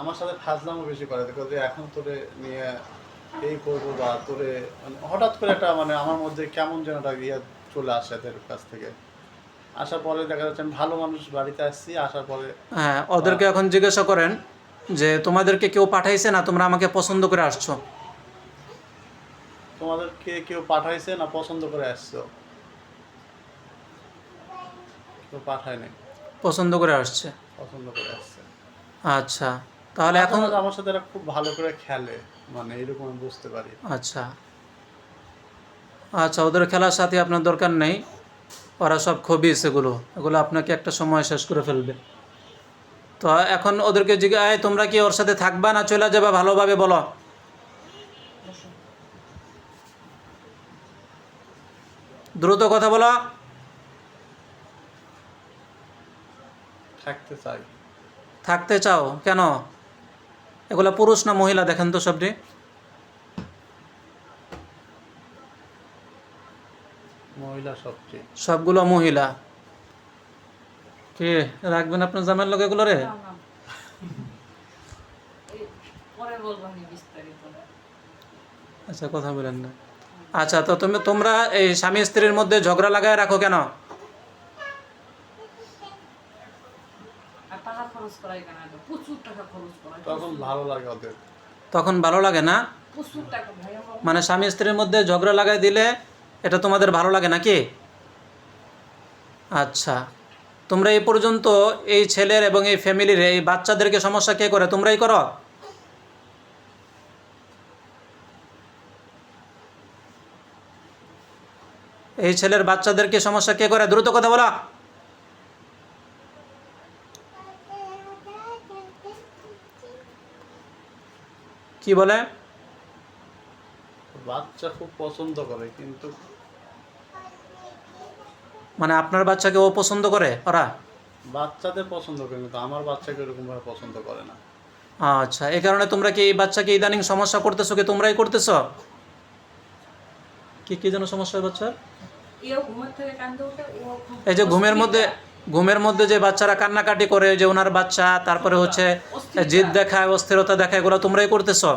আমার সাথে ফাজলামও বেশি করে, দেখো যে এখন তোরে নিয়ে এই করবো বা তোরে মানে হঠাৎ করে একটা মানে আমার মধ্যে কেমন যেন একটা ইয়ে চলে আসে এদের কাছ থেকে। আসার পরে দেখা যাচ্ছে আমি ভালো মানুষ বাড়িতে আসছি, আসার পরে হ্যাঁ, ওদেরকে এখন জিজ্ঞাসা করেন যে তোমাদেরকে কেউ পাঠাইছে না তোমরা আমাকে পছন্দ করে আসছো? তোমাদেরকে কেউ পাঠাইছে না পছন্দ করে আসছো? কেউ পাঠায় নাই, পছন্দ করে আসছে। পছন্দ করে আসছে। আচ্ছা, তাহলে মাঝে এখন মাঝে আমার সাথে এরা খুব ভালো করে খেলে, মানে এরকম আমি বুঝতে পারি। আচ্ছা আচ্ছা, ওদের খেলার সাথে আপনার দরকার নেই, ওরা সব খবিস, এগুলো এগুলো আপনাকে একটা সময় শেষ করে ফেলবে। তো এখন ওদেরকে জিজ্ঞাসা, তোমরা কি ওর সাথে থাকবা না চলে যাবে, ভালোভাবে বলো। দ্রুত কথা বলো। থাকতে চাই। থাকতে চাও কেন? এগুলা পুরুষ না মহিলা দেখেন তো সবটি? মহিলা সবচেয়ে। সবগুলো মহিলা। কে রাখবেন আপনার জামাইয়ের লোক এগুলো রে? আচ্ছা, কথা বলেন না। আচ্ছা, তো তোমরা এই স্বামী স্ত্রীর মধ্যে ঝগড়া লাগায় রাখো কেন? তখন ভালো লাগে ওদের। তখন ভালো লাগে না? মানে স্বামী স্ত্রীর মধ্যে ঝগড়া লাগাই দিলে এটা তোমাদের ভালো লাগে নাকি? আচ্ছা, তোমরা এই পর্যন্ত এই ছেলের এবং এই ফ্যামিলির এই বাচ্চাদেরকে সমস্যা কে করে? তোমরাই করো? এই ছেলের বাচ্চাদেরকে সমস্যা কে করে? দ্রুত কথা বলো। কি বলে? বাচ্চা খুব পছন্দ করে, কিন্তু মানে আপনার বাচ্চাকে ও পছন্দ করে ওরা? বাচ্চাদের পছন্দ করে, কিন্তু আমার বাচ্চাকে এরকম ভাবে পছন্দ করে না। আচ্ছা, এই কারণে তোমরা কি এই বাচ্চাকে ইদানিং সমস্যা করতেছো, কি তোমরাই করতেছো? কি কি যেন সমস্যা হয় বাচ্চার? এই যে ঘুমের মধ্যে যে বাচ্চারা কান্নাকাটি করে, যে ওনার বাচ্চা, তারপরে হচ্ছে জিদ দেখায়, অস্থিরতা দেখায়, এগুলো তোমরাই করতেছো?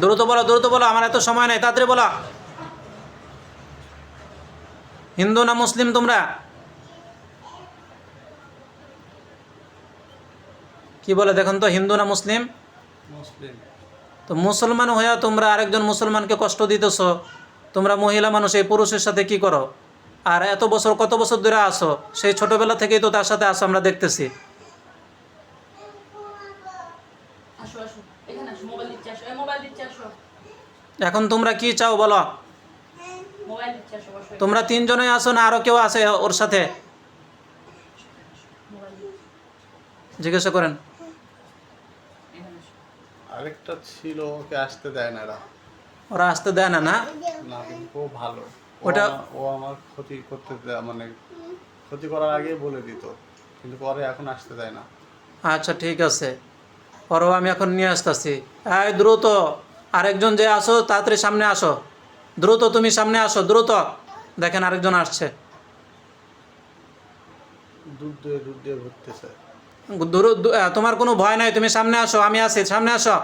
দ্রুত বলো, দ্রুত বলো, আমার এত সময় নেই, তাড়াতাড়ি বলো। হিন্দু না মুসলিম তোমরা? কি বলে দেখুন তো, হিন্দু না মুসলিম? মুসলিম। তো মুসলমান হইয়া তোমরা আরেকজন মুসলমানকে কষ্ট দিতেছো। তোমরা মহিলা মানুষ, এই পুরুষের সাথে কি করো? আর এত বছর, কত বছর ধরে আসো, সেই ছোটবেলা থেকেই তো তার সাথে আসো, আমরা দেখতেছি। এখন তোমরা কি চাও বলো? তোমরা তিনজনেই আসো না আরো কেউ আছে ওর সাথে? জিজ্ঞাসা করেন। আরেকটা ছিল, ওকে আসতে দেয় না এরা। ওরা আসতে দেয় না? না, না, কিন্তু ও ভালো। ওটা ও আমার ক্ষতি করতে মানে ক্ষতি করার আগে বলে দিত, কিন্তু পরে এখন আসতে দেয় না। আচ্ছা, ঠিক আছে, ওরও আমি এখন নিয়ে আসতেছি। এই দ্রুত, আরেকজন যে আসো তাড়াতাড়ি সামনে আসো, দ্রুত তুমি সামনে আসো, দ্রুত। দেখেন আরেকজন আসছে। দুধ দিয়ে ঘুরতেছে। তোমার কোনো ভয় নাই, তুমি সামনে আসো, আমি আছি, সামনে আসো।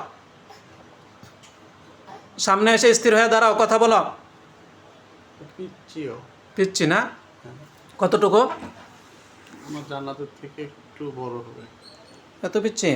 সামনে এসে স্থির হয়ে দাঁড়াও, কথা বলো। পিচ্ছিও। পিচ্ছি না? কতটুকু? আমার জান্নাতের থেকে একটু বড় হবে। এত পিচ্ছি?